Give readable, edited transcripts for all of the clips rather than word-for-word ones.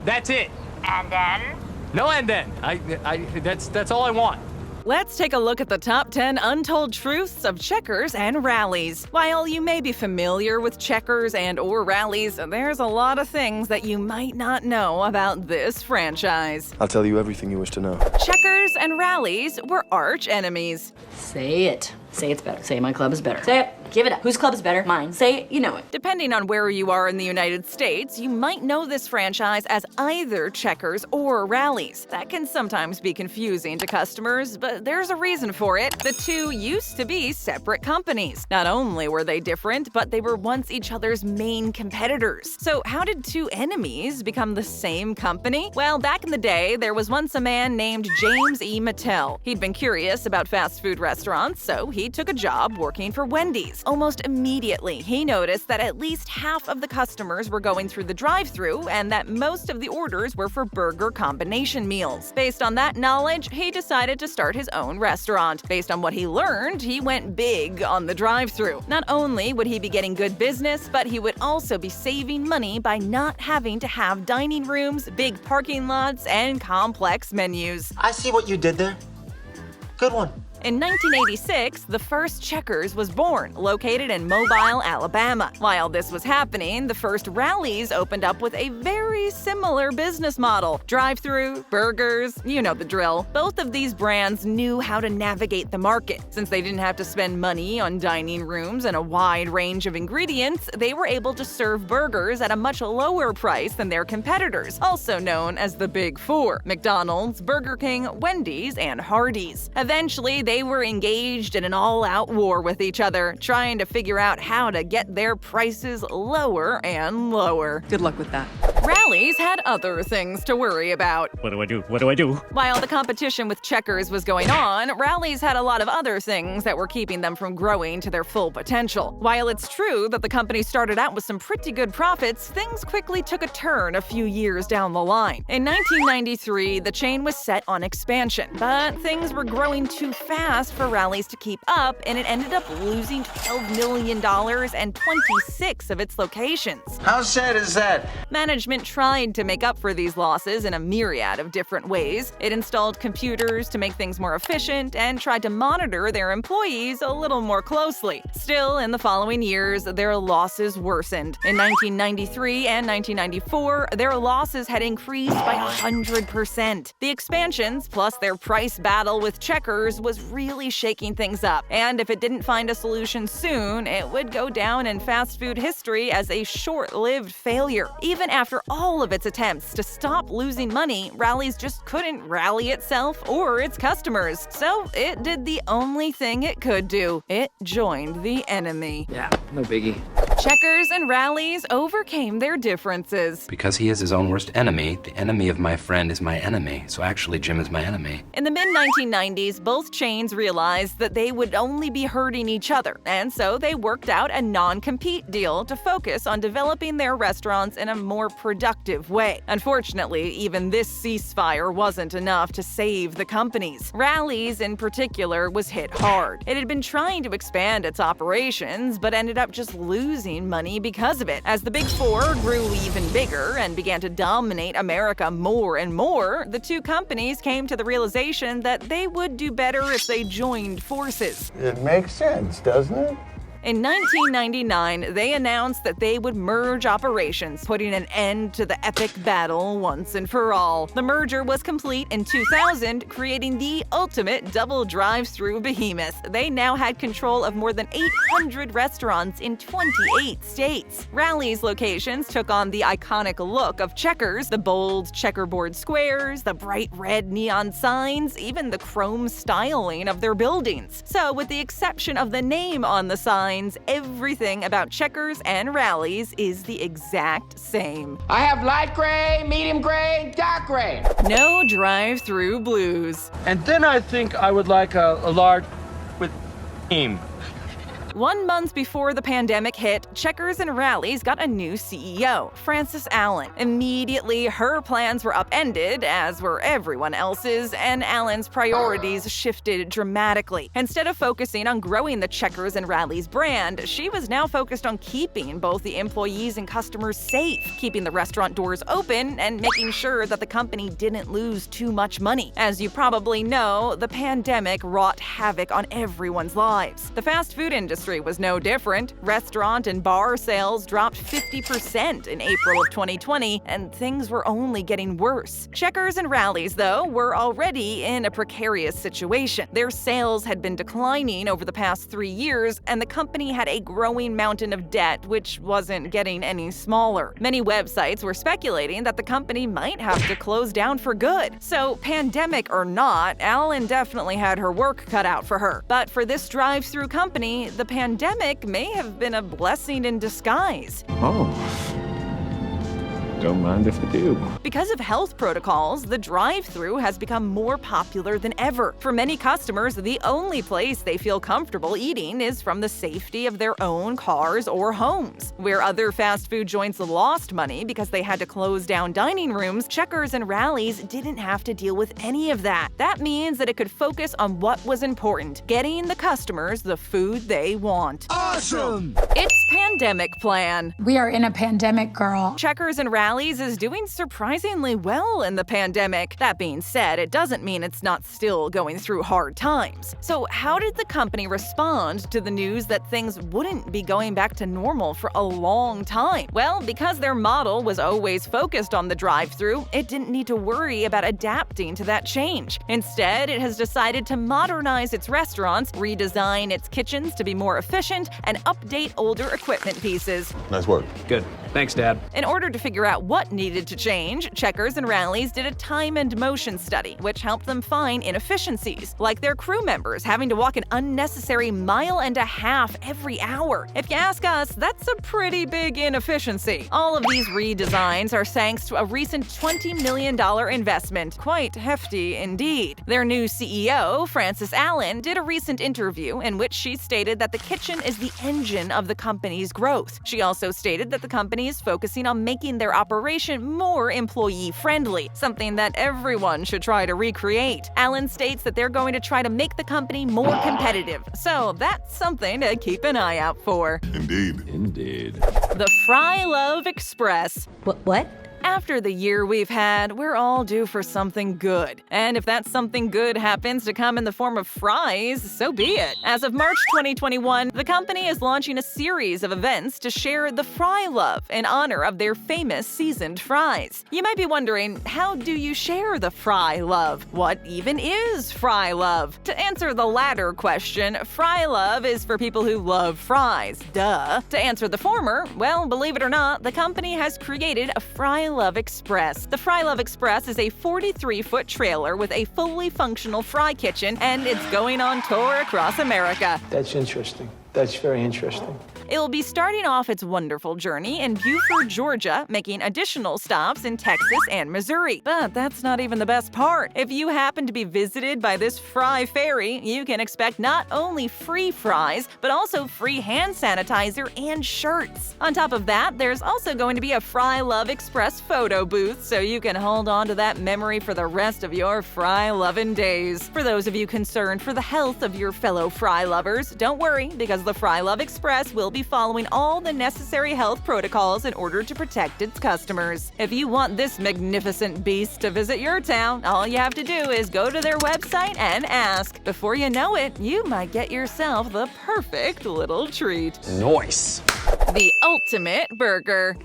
That's it. And then? No and then. That's all I want. Let's take a look at the top 10 untold truths of Checkers and Rallies. While you may be familiar with Checkers and/or Rallies, there's a lot of things that you might not know about this franchise. I'll tell you everything you wish to know. Checkers and Rallies were arch enemies. Say it. Say it's better. Say my club is better. Say it. Give it up. Whose club is better? Mine. Say it. You know it. Depending on where you are in the United States, you might know this franchise as either Checkers or Rallies. That can sometimes be confusing to customers, but there's a reason for it. The two used to be separate companies. Not only were they different, but they were once each other's main competitors. So how did two enemies become the same company? Well, back in the day, there was once a man named James E. Mattel. He'd been curious about fast food restaurants, so he took a job working for Wendy's. Almost immediately, he noticed that at least half of the customers were going through the drive-thru and that most of the orders were for burger combination meals. Based on that knowledge, he decided to start his own restaurant. Based on what he learned, he went big on the drive-thru. Not only would he be getting good business, but he would also be saving money by not having to have dining rooms, big parking lots, and complex menus. I see what you did there. Good one. In 1986, the first Checkers was born, located in Mobile, Alabama. While this was happening, the first Rallies opened up with a very similar business model. Drive-thru, burgers, you know the drill. Both of these brands knew how to navigate the market. Since they didn't have to spend money on dining rooms and a wide range of ingredients, they were able to serve burgers at a much lower price than their competitors, also known as the Big Four: McDonald's, Burger King, Wendy's, and Hardee's. Eventually, they were engaged in an all-out war with each other, trying to figure out how to get their prices lower and lower. Good luck with that. Rallies had other things to worry about. What do I do? What do I do? While the competition with Checkers was going on, Rallies had a lot of other things that were keeping them from growing to their full potential. While it's true that the company started out with some pretty good profits, things quickly took a turn a few years down the line. In 1993, the chain was set on expansion, but things were growing too fast for Rallies to keep up, and it ended up losing $12 million and 26 of its locations. How sad is that? Management tried to make up for these losses in a myriad of different ways. It installed computers to make things more efficient and tried to monitor their employees a little more closely. Still, in the following years, their losses worsened. In 1993 and 1994, their losses had increased by 100%. The expansions, plus their price battle with Checkers, was really shaking things up. And if it didn't find a solution soon, it would go down in fast food history as a short-lived failure. Even after all of its attempts to stop losing money, Rallies just couldn't rally itself or its customers. So it did the only thing it could do. It joined the enemy. Yeah, no biggie. Checkers and Rallies overcame their differences. Because he is his own worst enemy, the enemy of my friend is my enemy. So actually, Jim is my enemy. In the mid-1990s, both chains realized that they would only be hurting each other, and so they worked out a non-compete deal to focus on developing their restaurants in a more productive way. Unfortunately, even this ceasefire wasn't enough to save the companies. Rallies, in particular, was hit hard. It had been trying to expand its operations, but ended up just losing money because of it. As the Big Four grew even bigger and began to dominate America more and more, the two companies came to the realization that they would do better if they joined forces. It makes sense, doesn't it? In 1999, they announced that they would merge operations, putting an end to the epic battle once and for all. The merger was complete in 2000, creating the ultimate double drive-thru behemoth. They now had control of more than 800 restaurants in 28 states. Rallies locations took on the iconic look of Checkers: the bold checkerboard squares, the bright red neon signs, even the chrome styling of their buildings. So, with the exception of the name on the sign, everything about Checkers and Rallies is the exact same. I have light gray, medium gray, dark gray. No Drive-Thru Blues. And then I think I would like a large with cream. 1 month before the pandemic hit, Checkers and Rallies got a new CEO, Frances Allen. Immediately, her plans were upended, as were everyone else's, and Allen's priorities shifted dramatically. Instead of focusing on growing the Checkers and Rallies brand, she was now focused on keeping both the employees and customers safe, keeping the restaurant doors open, and making sure that the company didn't lose too much money. As you probably know, the pandemic wrought havoc on everyone's lives. The fast food industry was no different. Restaurant and bar sales dropped 50% in April of 2020, and things were only getting worse. Checkers and Rallies, though, were already in a precarious situation. Their sales had been declining over the past 3 years, and the company had a growing mountain of debt, which wasn't getting any smaller. Many websites were speculating that the company might have to close down for good. So, pandemic or not, Allen definitely had her work cut out for her. But for this drive-thru company, the pandemic may have been a blessing in disguise. Oh. Don't mind if I do. Because of health protocols, the drive-thru has become more popular than ever. For many customers, the only place they feel comfortable eating is from the safety of their own cars or homes. Where other fast food joints lost money because they had to close down dining rooms, Checkers and Rallies didn't have to deal with any of that. That means that it could focus on what was important, getting the customers the food they want. Awesome! It's pandemic plan. We are in a pandemic, girl. Checkers and Rallies is doing surprisingly well in the pandemic. That being said, it doesn't mean it's not still going through hard times. So how did the company respond to the news that things wouldn't be going back to normal for a long time? Well, because their model was always focused on the drive-thru, it didn't need to worry about adapting to that change. Instead, it has decided to modernize its restaurants, redesign its kitchens to be more efficient, and update older equipment pieces. Nice work. Good. Thanks, Dad. In order to figure out what needed to change, Checkers and Rallies did a time and motion study, which helped them find inefficiencies, like their crew members having to walk an unnecessary 1.5 miles every hour. If you ask us, that's a pretty big inefficiency. All of these redesigns are thanks to a recent $20 million investment. Quite hefty indeed. Their new CEO, Frances Allen, did a recent interview in which she stated that the kitchen is the engine of the company's growth. She also stated that the company is focusing on making their operation more employee-friendly, something that everyone should try to recreate. Allen states that they're going to try to make the company more competitive, so that's something to keep an eye out for. Indeed. The Fry Love Express. What? After the year we've had, we're all due for something good. And if that something good happens to come in the form of fries, so be it. As of March 2021, the company is launching a series of events to share the fry love in honor of their famous seasoned fries. You might be wondering, how do you share the fry love? What even is fry love? To answer the latter question, fry love is for people who love fries. Duh. To answer the former, well, believe it or not, the company has created a Fry Love Express. The Fry Love Express is a 43-foot trailer with a fully functional fry kitchen, and it's going on tour across America. That's interesting. That's very interesting. It'll be starting off its wonderful journey in Beaufort, Georgia, making additional stops in Texas and Missouri. But that's not even the best part. If you happen to be visited by this fry ferry, you can expect not only free fries, but also free hand sanitizer and shirts. On top of that, there's also going to be a Fry Love Express photo booth, so you can hold on to that memory for the rest of your fry-loving days. For those of you concerned for the health of your fellow fry lovers, don't worry, because the Fry Love Express will be following all the necessary health protocols in order to protect its customers. If you want this magnificent beast to visit your town, all you have to do is go to their website and ask. Before you know it, you might get yourself the perfect little treat. Nice. The ultimate burger.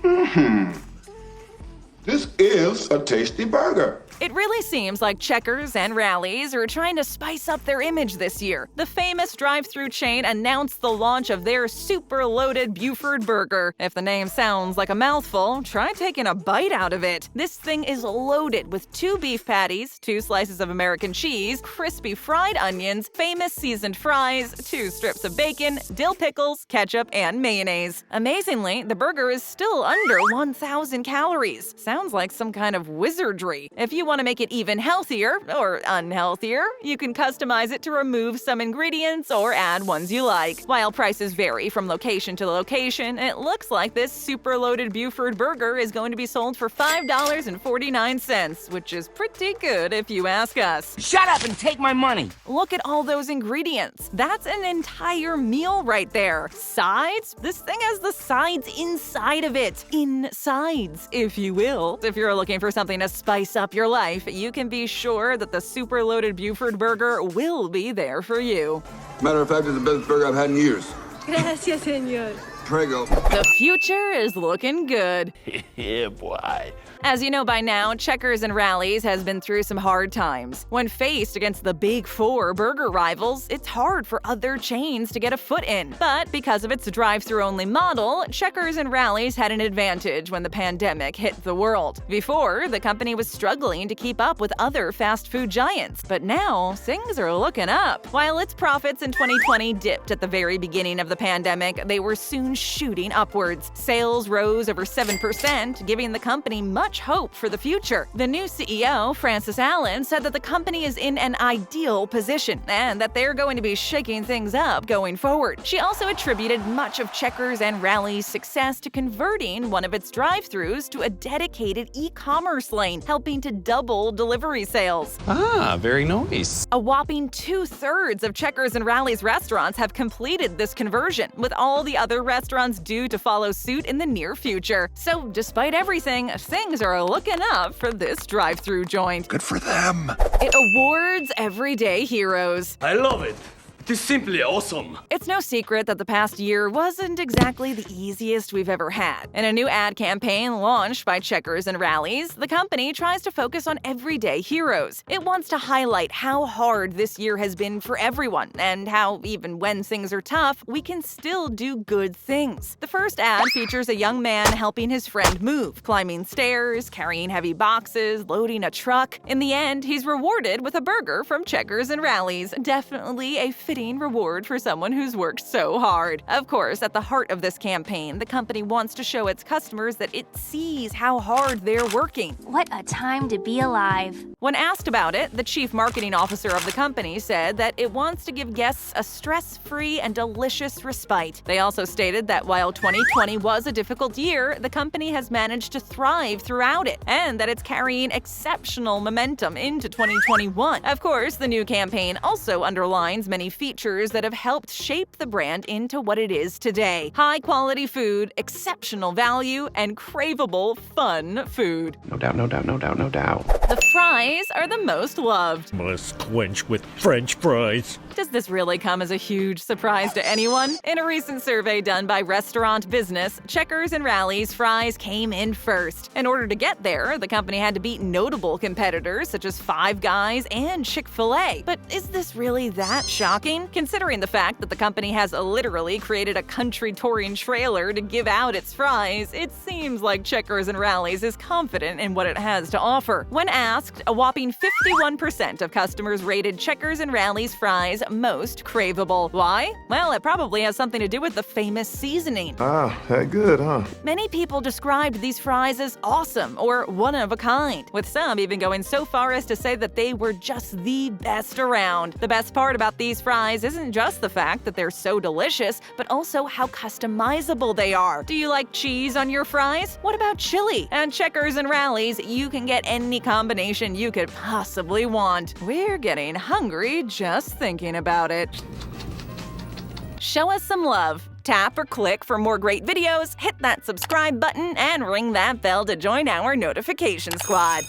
This is a tasty burger. It really seems like Checkers and Rallies are trying to spice up their image this year. The famous drive-thru chain announced the launch of their super-loaded Beaufort burger. If the name sounds like a mouthful, try taking a bite out of it. This thing is loaded with 2 beef patties, 2 slices of American cheese, crispy fried onions, famous seasoned fries, 2 strips of bacon, dill pickles, ketchup, and mayonnaise. Amazingly, the burger is still under 1,000 calories. Sounds sounds like some kind of wizardry. If you want to make it even healthier, or unhealthier, you can customize it to remove some ingredients or add ones you like. While prices vary from location to location, it looks like this super loaded Buford burger is going to be sold for $5.49, which is pretty good if you ask us. Shut up and take my money. Look at all those ingredients. That's an entire meal right there. Sides? This thing has the sides inside of it. Insides, if you will. If you're looking for something to spice up your life, you can be sure that the super loaded Buford burger will be there for you. Matter of fact, it's the best burger I've had in years. Gracias, señor. Prego. The future is looking good. Yeah, boy. As you know by now, Checkers and Rally's has been through some hard times. When faced against the big four burger rivals, it's hard for other chains to get a foot in. But because of its drive-thru only model, Checkers and Rally's had an advantage when the pandemic hit the world. Before, the company was struggling to keep up with other fast food giants, but now things are looking up. While its profits in 2020 dipped at the very beginning of the pandemic, they were soon shooting upwards. Sales rose over 7%, giving the company much hope for the future. The new CEO, Francis Allen, said that the company is in an ideal position and that they're going to be shaking things up going forward. She also attributed much of Checkers and Rally's success to converting one of its drive-thrus to a dedicated e-commerce lane, helping to double delivery sales. Ah, very nice. A whopping 2/3 of Checkers and Rally's restaurants have completed this conversion, with all the other restaurants due to follow suit in the near future. So despite everything, things are looking up for this drive-thru joint. Good for them. It awards everyday heroes. I love it. It is simply awesome. It's no secret that the past year wasn't exactly the easiest we've ever had. In a new ad campaign launched by Checkers and Rally's, the company tries to focus on everyday heroes. It wants to highlight how hard this year has been for everyone, and how, even when things are tough, we can still do good things. The first ad features a young man helping his friend move, climbing stairs, carrying heavy boxes, loading a truck. In the end, he's rewarded with a burger from Checkers and Rally's. Definitely a fitting reward for someone who's worked so hard. Of course, at the heart of this campaign, the company wants to show its customers that it sees how hard they're working. What a time to be alive. When asked about it, the chief marketing officer of the company said that it wants to give guests a stress-free and delicious respite. They also stated that while 2020 was a difficult year, the company has managed to thrive throughout it, and that it's carrying exceptional momentum into 2021. Of course, the new campaign also underlines many features that have helped shape the brand into what it is today. High-quality food, exceptional value, and craveable, fun food. No doubt, no doubt, no doubt, no doubt. The fries are the most loved. Must quench with French fries. Does this really come as a huge surprise to anyone? In a recent survey done by Restaurant Business, Checkers and Rally's fries came in first. In order to get there, the company had to beat notable competitors such as Five Guys and Chick-fil-A. But is this really that shocking? Considering the fact that the company has literally created a country touring trailer to give out its fries, it seems like Checkers and Rally's is confident in what it has to offer. When asked, a whopping 51% of customers rated Checkers and Rally's fries most craveable. Why? Well, it probably has something to do with the famous seasoning. Ah, that good, huh? Many people described these fries as awesome or one of a kind, with some even going so far as to say that they were just the best around. The best part about these fries isn't just the fact that they're so delicious, but also how customizable they are. Do you like cheese on your fries? What about chili? At Checkers and Rally's, you can get any combination you could possibly want. We're getting hungry just thinking about it. Show us some love. Tap or click for more great videos, hit that subscribe button, and ring that bell to join our notification squad.